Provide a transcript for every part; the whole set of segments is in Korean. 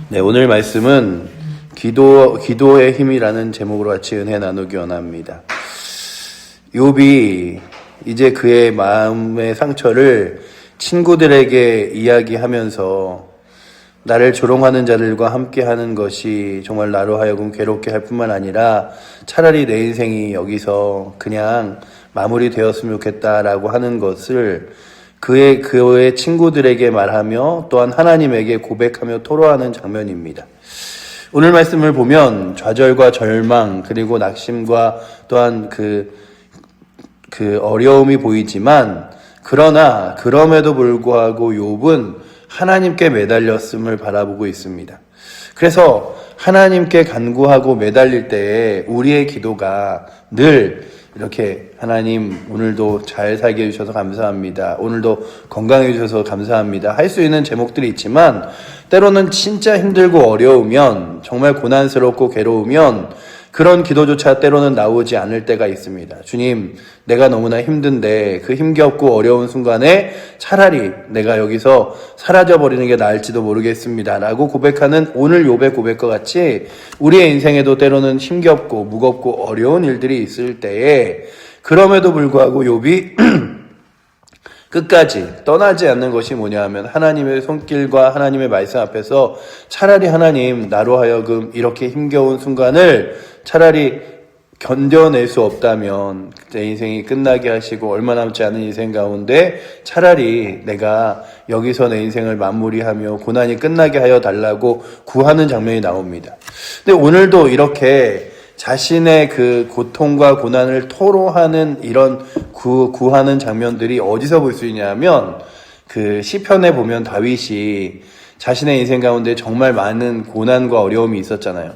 네, 오늘 말씀은 기도의 힘이라는 제목으로 같이 은혜 나누기 원합니다. 욥이 이제 그의 마음의 상처를 친구들에게 이야기하면서 나를 조롱하는 자들과 함께하는 것이 정말 나로 하여금 괴롭게 할 뿐만 아니라 차라리 내 인생이 여기서 그냥 마무리되었으면 좋겠다라고 하는 것을 그의 친구들에게 말하며 또한 하나님에게 고백하며 토로하는 장면입니다. 오늘 말씀을 보면 좌절과 절망 그리고 낙심과 또한 그 어려움이 보이지만 그러나 그럼에도 불구하고 욥은 하나님께 매달렸음을 바라보고 있습니다. 그래서 하나님께 간구하고 매달릴 때에 우리의 기도가 늘 이렇게 하나님 오늘도 잘 살게 해주셔서 감사합니다. 오늘도 건강해 주셔서 감사합니다. 할 수 있는 제목들이 있지만 때로는 진짜 힘들고 어려우면 정말 고난스럽고 괴로우면 그런 기도조차 때로는 나오지 않을 때가 있습니다. 주님, 내가 너무나 힘든데 그 힘겹고 어려운 순간에 차라리 내가 여기서 사라져버리는 게 나을지도 모르겠습니다. 라고 고백하는 오늘 욥의 고백과 같이 우리의 인생에도 때로는 힘겹고 무겁고 어려운 일들이 있을 때에 그럼에도 불구하고 욥이 끝까지 떠나지 않는 것이 뭐냐 하면 하나님의 손길과 하나님의 말씀 앞에서 차라리 하나님 나로 하여금 이렇게 힘겨운 순간을 차라리 견뎌낼 수 없다면 내 인생이 끝나게 하시고 얼마 남지 않은 인생 가운데 차라리 내가 여기서 내 인생을 마무리하며 고난이 끝나게 하여 달라고 구하는 장면이 나옵니다. 근데 오늘도 이렇게 자신의 그 고통과 고난을 토로하는 이런 구하는 장면들이 어디서 볼 수 있냐면 그 시편에 보면 다윗이 자신의 인생 가운데 정말 많은 고난과 어려움이 있었잖아요.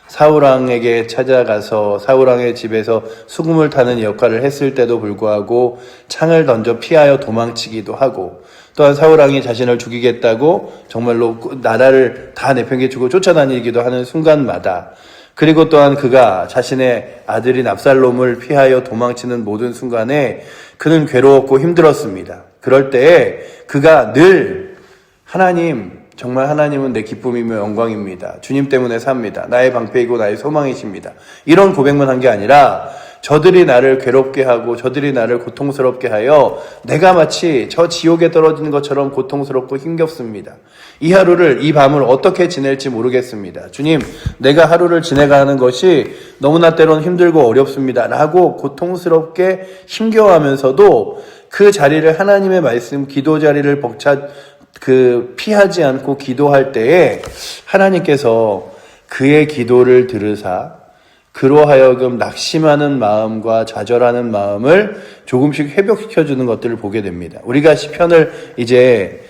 사울왕에게 찾아가서 사울왕의 집에서 수금을 타는 역할을 했을 때도 불구하고 창을 던져 피하여 도망치기도 하고 또한 사울왕이 자신을 죽이겠다고 정말로 나라를 다 내팽개치고 쫓아다니기도 하는 순간마다 그리고 또한 그가 자신의 아들인 압살롬을 피하여 도망치는 모든 순간에 그는 괴로웠고 힘들었습니다. 그럴 때에 그가 늘 하나님, 정말 하나님은 내 기쁨이며 영광입니다. 주님 때문에 삽니다. 나의 방패이고 나의 소망이십니다. 이런 고백만 한 게 아니라 저들이 나를 괴롭게 하고 저들이 나를 고통스럽게 하여 내가 마치 저 지옥에 떨어지는 것처럼 고통스럽고 힘겹습니다. 이 하루를 이 밤을 어떻게 지낼지 모르겠습니다. 주님, 내가 하루를 지내가는 것이 너무나 때론 힘들고 어렵습니다. 라고 고통스럽게 힘겨워하면서도 그 자리를 하나님의 말씀 기도 자리를 피하지 않고 기도할 때에 하나님께서 그의 기도를 들으사 그로 하여금 낙심하는 마음과 좌절하는 마음을 조금씩 회복시켜주는 것들을 보게 됩니다. 우리가 시편을 이제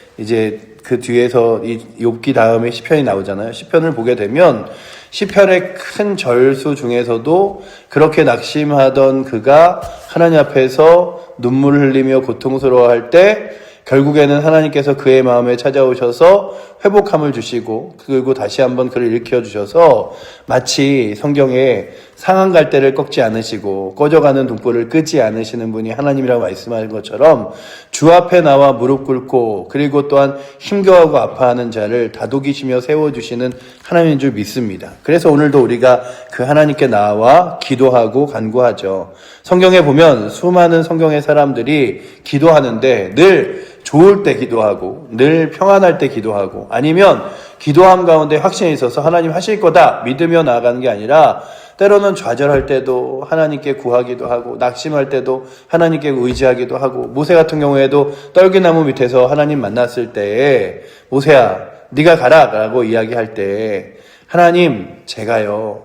그 뒤에서 이 욥기 다음에 시편이 나오잖아요. 시편을 보게 되면 시편의 큰 절수 중에서도 그렇게 낙심하던 그가 하나님 앞에서 눈물을 흘리며 고통스러워할 때 결국에는 하나님께서 그의 마음에 찾아오셔서 회복함을 주시고 그리고 다시 한번 그를 일으켜주셔서 마치 성경에 상한 갈대를 꺾지 않으시고 꺼져가는 등불을 끄지 않으시는 분이 하나님이라고 말씀하는 것처럼 주 앞에 나와 무릎 꿇고 그리고 또한 힘겨워하고 아파하는 자를 다독이시며 세워주시는 하나님인 줄 믿습니다. 그래서 오늘도 우리가 그 하나님께 나와 기도하고 간구하죠. 성경에 보면 수많은 성경의 사람들이 기도하는데 늘 좋을 때 기도하고 늘 평안할 때 기도하고 아니면 기도함 가운데 확신이 있어서 하나님 하실 거다 믿으며 나아가는 게 아니라 때로는 좌절할 때도 하나님께 구하기도 하고 낙심할 때도 하나님께 의지하기도 하고 모세 같은 경우에도 떨기나무 밑에서 하나님 만났을 때에 모세야 네가 가라 라고 이야기할 때 하나님 제가요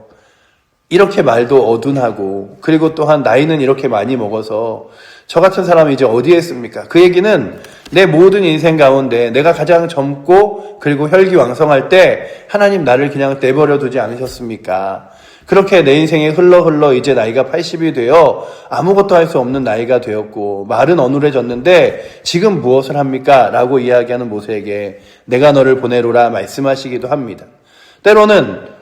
이렇게 말도 어둔하고 그리고 또한 나이는 이렇게 많이 먹어서 저 같은 사람이 이제 어디에 있습니까? 그 얘기는 내 모든 인생 가운데 내가 가장 젊고 그리고 혈기왕성할 때 하나님 나를 그냥 내버려 두지 않으셨습니까? 그렇게 내 인생이 흘러 이제 나이가 80이 되어 아무것도 할 수 없는 나이가 되었고 말은 어눌해졌는데 지금 무엇을 합니까? 라고 이야기하는 모세에게 내가 너를 보내로라 말씀하시기도 합니다. 때로는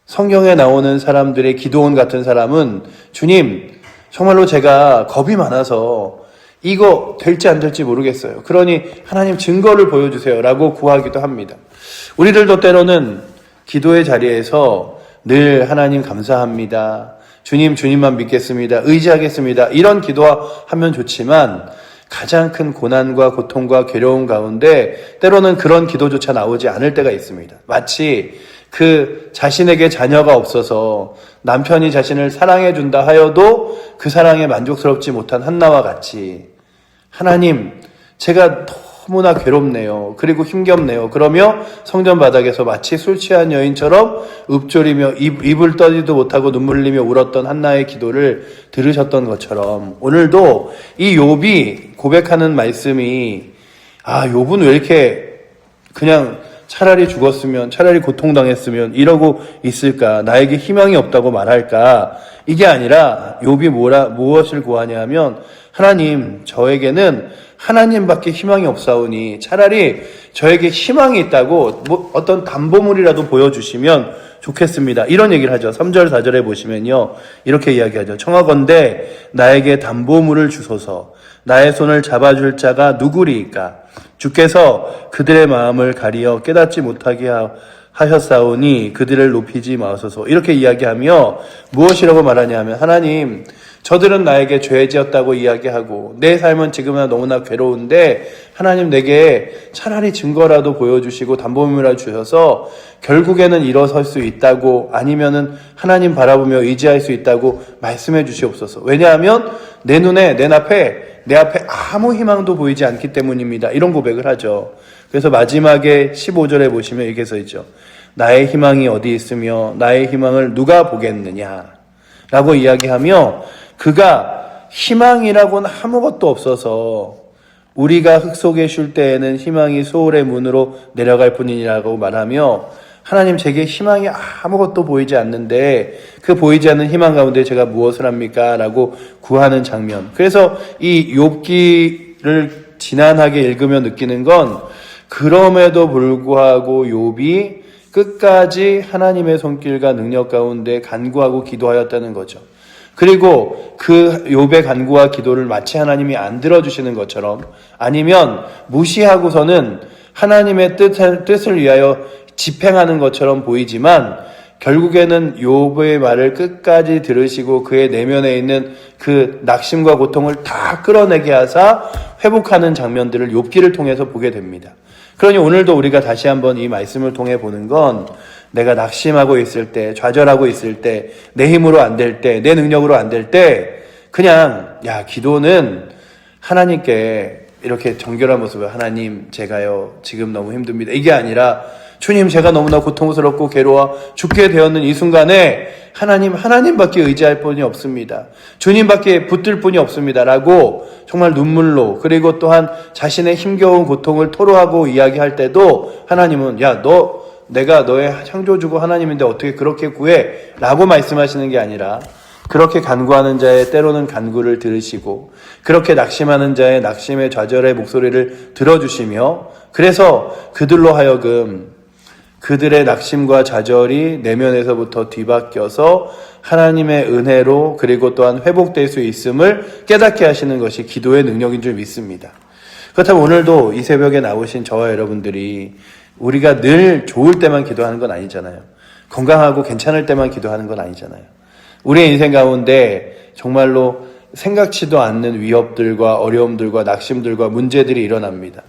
성경에 나오는 사람들의 기도원 같은 사람은 주님 정말로 제가 겁이 많아서 이거 될지 안 될지 모르겠어요. 그러니 하나님 증거를 보여주세요 라고 구하기도 합니다. 우리들도 때로는 기도의 자리에서 늘 하나님 감사합니다. 주님만 믿겠습니다. 의지하겠습니다. 이런 기도하면 좋지만 가장 큰 고난과 고통과 괴로움 가운데 때로는 그런 기도조차 나오지 않을 때가 있습니다. 마치 그 자신에게 자녀가 없어서 남편이 자신을 사랑해준다 하여도 그 사랑에 만족스럽지 못한 한나와 같이 하나님, 제가 너무나 괴롭네요. 그리고 힘겹네요. 그러며 성전 바닥에서 마치 술 취한 여인처럼 읊조리며 입을 떠지도 못하고 눈물 흘리며 울었던 한나의 기도를 들으셨던 것처럼 오늘도 이 욥이 고백하는 말씀이 욥은 왜 이렇게 그냥 차라리 죽었으면, 차라리 고통당했으면 이러고 있을까? 나에게 희망이 없다고 말할까? 이게 아니라 욥이 무엇을 구하냐 하면 하나님, 저에게는 하나님밖에 희망이 없사오니 차라리 저에게 희망이 있다고 어떤 담보물이라도 보여주시면 좋겠습니다. 이런 얘기를 하죠. 3절, 4절에 보시면요. 이렇게 이야기하죠. 청하건대 나에게 담보물을 주소서. 나의 손을 잡아줄 자가 누구리이까? 주께서 그들의 마음을 가리어 깨닫지 못하게 하셨사오니 그들을 높이지 마소서. 이렇게 이야기하며 무엇이라고 말하냐 하면 하나님, 저들은 나에게 죄 지었다고 이야기하고 내 삶은 지금은 너무나 괴로운데 하나님 내게 차라리 증거라도 보여주시고 담보물이라도 주셔서 결국에는 일어설 수 있다고 아니면은 하나님 바라보며 의지할 수 있다고 말씀해 주시옵소서. 왜냐하면 내 눈에 내 앞에 아무 희망도 보이지 않기 때문입니다. 이런 고백을 하죠. 그래서 마지막에 15절에 보시면 이렇게 써 있죠. 나의 희망이 어디 있으며 나의 희망을 누가 보겠느냐 라고 이야기하며 그가 희망이라고는 아무것도 없어서 우리가 흙 속에 쉴 때에는 희망이 소울의 문으로 내려갈 뿐이라고 말하며 하나님 제게 희망이 아무것도 보이지 않는데 그 보이지 않는 희망 가운데 제가 무엇을 합니까? 라고 구하는 장면. 그래서 이 욥기를 지난하게 읽으며 느끼는 건 그럼에도 불구하고 욥이 끝까지 하나님의 손길과 능력 가운데 간구하고 기도하였다는 거죠. 그리고 그 욥의 간구와 기도를 마치 하나님이 안 들어주시는 것처럼 아니면 무시하고서는 하나님의 뜻을 위하여 집행하는 것처럼 보이지만 결국에는 욥의 말을 끝까지 들으시고 그의 내면에 있는 그 낙심과 고통을 다 끌어내게 하사 회복하는 장면들을 욥기를 통해서 보게 됩니다. 그러니 오늘도 우리가 다시 한번 이 말씀을 통해 보는 건 내가 낙심하고 있을 때, 좌절하고 있을 때, 내 힘으로 안 될 때, 내 능력으로 안 될 때 그냥 기도는 하나님께 이렇게 정결한 모습을 하나님 제가요 지금 너무 힘듭니다. 이게 아니라 주님 제가 너무나 고통스럽고 괴로워 죽게 되었는 이 순간에 하나님밖에 의지할 분이 없습니다. 주님밖에 붙들 분이 없습니다. 라고 정말 눈물로 그리고 또한 자신의 힘겨운 고통을 토로하고 이야기할 때도 하나님은 내가 너의 창조주고 하나님인데 어떻게 그렇게 구해? 라고 말씀하시는 게 아니라 그렇게 간구하는 자의 때로는 간구를 들으시고 그렇게 낙심하는 자의 낙심의 좌절의 목소리를 들어주시며 그래서 그들로 하여금 그들의 낙심과 좌절이 내면에서부터 뒤바뀌어서 하나님의 은혜로 그리고 또한 회복될 수 있음을 깨닫게 하시는 것이 기도의 능력인 줄 믿습니다. 그렇다면 오늘도 이 새벽에 나오신 저와 여러분들이 우리가 늘 좋을 때만 기도하는 건 아니잖아요. 건강하고 괜찮을 때만 기도하는 건 아니잖아요. 우리의 인생 가운데 정말로 생각지도 않는 위협들과 어려움들과 낙심들과 문제들이 일어납니다.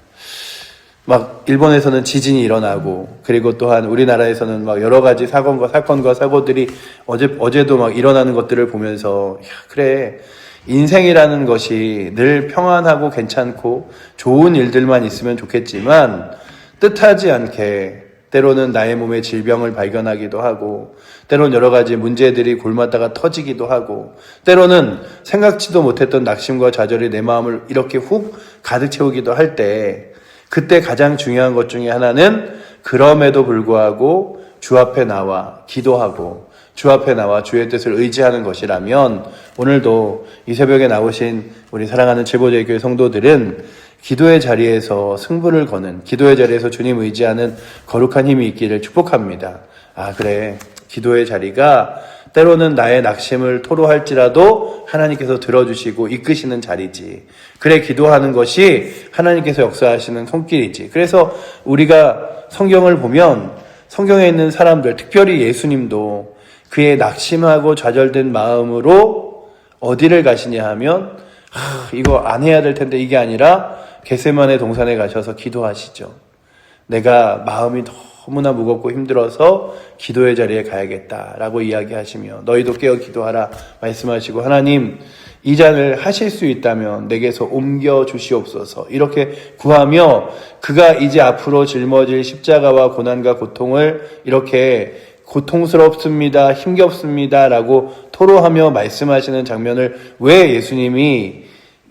막 일본에서는 지진이 일어나고 그리고 또한 우리나라에서는 막 여러 가지 사건과 사고들이 어제도 막 일어나는 것들을 보면서 그래 인생이라는 것이 늘 평안하고 괜찮고 좋은 일들만 있으면 좋겠지만 뜻하지 않게 때로는 나의 몸에 질병을 발견하기도 하고 때로는 여러 가지 문제들이 골마다가 터지기도 하고 때로는 생각지도 못했던 낙심과 좌절이 내 마음을 이렇게 훅 가득 채우기도 할 때 그때 가장 중요한 것 중에 하나는 그럼에도 불구하고 주 앞에 나와 기도하고 주 앞에 나와 주의 뜻을 의지하는 것이라면 오늘도 이 새벽에 나오신 우리 사랑하는 칠보제일 교회 성도들은 기도의 자리에서 승부를 거는 기도의 자리에서 주님 의지하는 거룩한 힘이 있기를 축복합니다. 그래 기도의 자리가 때로는 나의 낙심을 토로할지라도 하나님께서 들어주시고 이끄시는 자리지. 그래 기도하는 것이 하나님께서 역사하시는 손길이지. 그래서 우리가 성경을 보면 성경에 있는 사람들, 특별히 예수님도 그의 낙심하고 좌절된 마음으로 어디를 가시냐 하면 이거 안 해야 될 텐데 이게 아니라 겟세마네 동산에 가셔서 기도하시죠. 내가 마음이 너무나 무겁고 힘들어서 기도의 자리에 가야겠다라고 이야기하시며 너희도 깨어 기도하라 말씀하시고 하나님 이 잔을 하실 수 있다면 내게서 옮겨 주시옵소서 이렇게 구하며 그가 이제 앞으로 짊어질 십자가와 고난과 고통을 이렇게 고통스럽습니다, 힘겹습니다 라고 토로하며 말씀하시는 장면을 왜 예수님이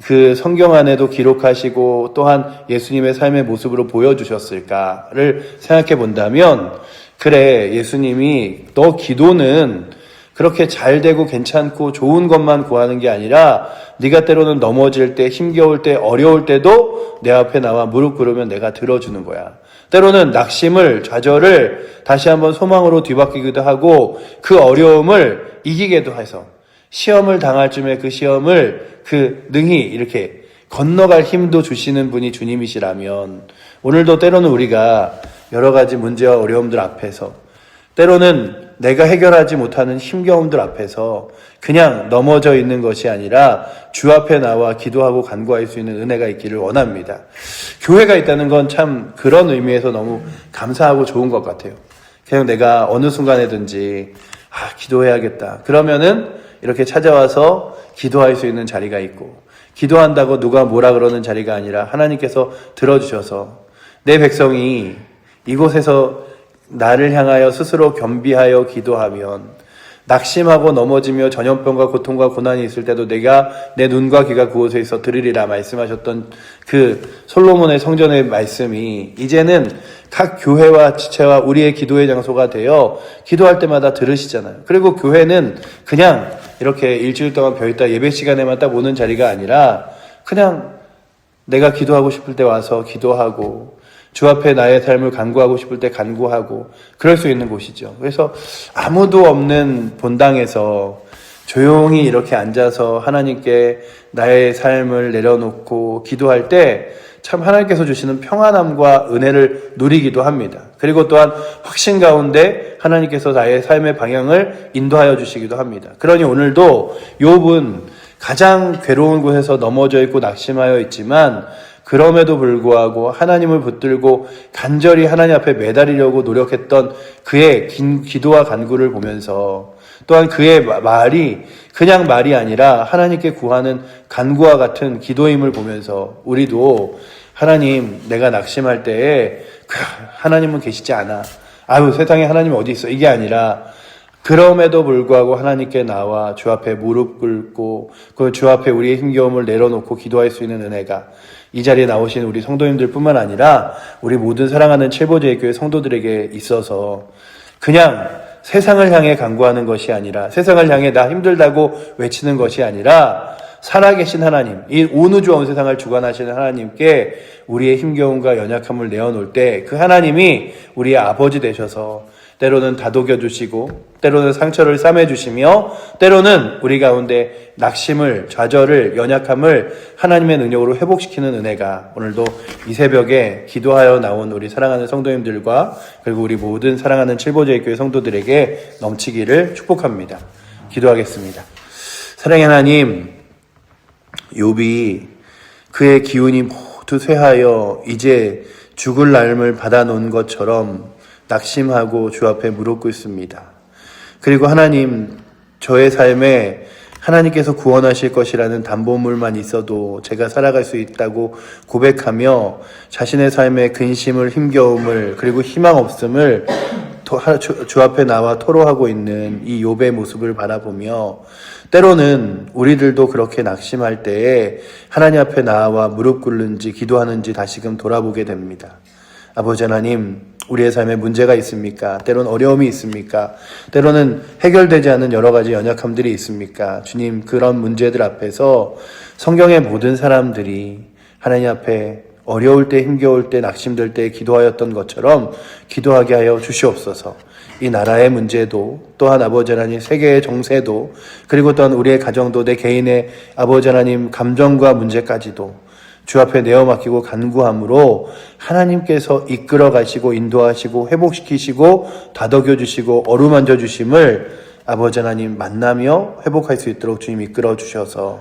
그 성경 안에도 기록하시고 또한 예수님의 삶의 모습으로 보여주셨을까를 생각해 본다면 그래 예수님이 너 기도는 그렇게 잘 되고 괜찮고 좋은 것만 구하는 게 아니라 네가 때로는 넘어질 때 힘겨울 때 어려울 때도 내 앞에 나와 무릎 꿇으면 내가 들어주는 거야. 때로는 낙심을 좌절을 다시 한번 소망으로 뒤바뀌기도 하고 그 어려움을 이기게도 해서 시험을 당할 쯤에 그 시험을 능히 이렇게 건너갈 힘도 주시는 분이 주님이시라면 오늘도 때로는 우리가 여러 가지 문제와 어려움들 앞에서 때로는 내가 해결하지 못하는 힘겨움들 앞에서 그냥 넘어져 있는 것이 아니라 주 앞에 나와 기도하고 간구할 수 있는 은혜가 있기를 원합니다. 교회가 있다는 건 참 그런 의미에서 너무 감사하고 좋은 것 같아요. 그냥 내가 어느 순간에든지 기도해야겠다. 그러면은 이렇게 찾아와서 기도할 수 있는 자리가 있고 기도한다고 누가 뭐라 그러는 자리가 아니라 하나님께서 들어주셔서 내 백성이 이곳에서 나를 향하여 스스로 겸비하여 기도하면 낙심하고 넘어지며 전염병과 고통과 고난이 있을 때도 내가 내 눈과 귀가 그곳에 있어 들으리라 말씀하셨던 그 솔로몬의 성전의 말씀이 이제는 각 교회와 지체와 우리의 기도의 장소가 되어 기도할 때마다 들으시잖아요. 그리고 교회는 그냥 이렇게 일주일 동안 벼있다 예배 시간에만 딱 오는 자리가 아니라 그냥 내가 기도하고 싶을 때 와서 기도하고 주 앞에 나의 삶을 간구하고 싶을 때 간구하고 그럴 수 있는 곳이죠. 그래서 아무도 없는 본당에서 조용히 이렇게 앉아서 하나님께 나의 삶을 내려놓고 기도할 때 참 하나님께서 주시는 평안함과 은혜를 누리기도 합니다. 그리고 또한 확신 가운데 하나님께서 나의 삶의 방향을 인도하여 주시기도 합니다. 그러니 오늘도 욥은 가장 괴로운 곳에서 넘어져 있고 낙심하여 있지만 그럼에도 불구하고 하나님을 붙들고 간절히 하나님 앞에 매달리려고 노력했던 그의 긴 기도와 간구를 보면서 또한 그의 말이 그냥 말이 아니라 하나님께 구하는 간구와 같은 기도임을 보면서 우리도 하나님 내가 낙심할 때에 하나님은 계시지 않아. 아유 세상에 하나님 어디 있어. 이게 아니라 그럼에도 불구하고 하나님께 나와 주 앞에 무릎 꿇고 그 주 앞에 우리의 힘겨움을 내려놓고 기도할 수 있는 은혜가 이 자리에 나오신 우리 성도님들 뿐만 아니라 우리 모든 사랑하는 칠보제일교회 성도들에게 있어서 그냥 세상을 향해 간구하는 것이 아니라 세상을 향해 나 힘들다고 외치는 것이 아니라 살아계신 하나님, 이 온 우주 온 세상을 주관하시는 하나님께 우리의 힘겨움과 연약함을 내어놓을 때 그 하나님이 우리의 아버지 되셔서 때로는 다독여 주시고 때로는 상처를 싸매 주시며 때로는 우리 가운데 낙심을, 좌절을, 연약함을 하나님의 능력으로 회복시키는 은혜가 오늘도 이 새벽에 기도하여 나온 우리 사랑하는 성도님들과 그리고 우리 모든 사랑하는 칠보제일교회 성도들에게 넘치기를 축복합니다. 기도하겠습니다. 사랑의 하나님, 욥이 그의 기운이 모두 쇠하여 이제 죽을 날을 받아놓은 것처럼 낙심하고 주 앞에 무릎 꿇습니다. 그리고 하나님, 저의 삶에 하나님께서 구원하실 것이라는 담보물만 있어도 제가 살아갈 수 있다고 고백하며 자신의 삶의 근심을, 힘겨움을, 그리고 희망 없음을 주 앞에 나와 토로하고 있는 이 욥의 모습을 바라보며 때로는 우리들도 그렇게 낙심할 때에 하나님 앞에 나와 무릎 꿇는지 기도하는지 다시금 돌아보게 됩니다. 아버지 하나님, 우리의 삶에 문제가 있습니까? 때로는 어려움이 있습니까? 때로는 해결되지 않는 여러 가지 연약함들이 있습니까? 주님, 그런 문제들 앞에서 성경의 모든 사람들이 하나님 앞에 어려울 때 힘겨울 때 낙심될 때 기도하였던 것처럼 기도하게 하여 주시옵소서. 이 나라의 문제도 또한 아버지 하나님 세계의 정세도 그리고 또한 우리의 가정도 내 개인의 아버지 하나님 감정과 문제까지도 주 앞에 내어 맡기고 간구함으로 하나님께서 이끌어 가시고 인도하시고 회복시키시고 다독여 주시고 어루만져 주심을 아버지 하나님 만나며 회복할 수 있도록 주님 이끌어 주셔서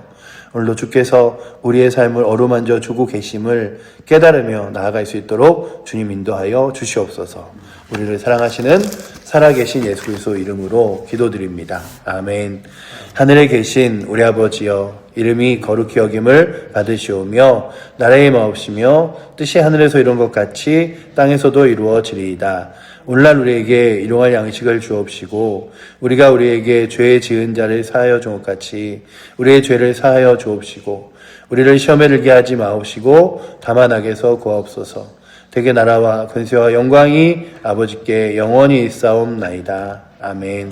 오늘도 주께서 우리의 삶을 어루만져 주고 계심을 깨달으며 나아갈 수 있도록 주님 인도하여 주시옵소서. 우리를 사랑하시는 살아계신 예수 그리스도 이름으로 기도드립니다. 아멘. 하늘에 계신 우리 아버지여, 이름이 거룩히 여김을 받으시오며 나라의 마옵시며 뜻이 하늘에서 이룬 것 같이 땅에서도 이루어지리이다. 오늘날 우리에게 일용할 양식을 주옵시고 우리가 우리에게 죄 지은 자를 사하여 준 것 같이 우리의 죄를 사하여 주옵시고 우리를 시험에 들게 하지 마옵시고 다만 악에서 구하옵소서. 대개 나라와 근세와 영광이 아버지께 영원히 있사옵나이다. 아멘.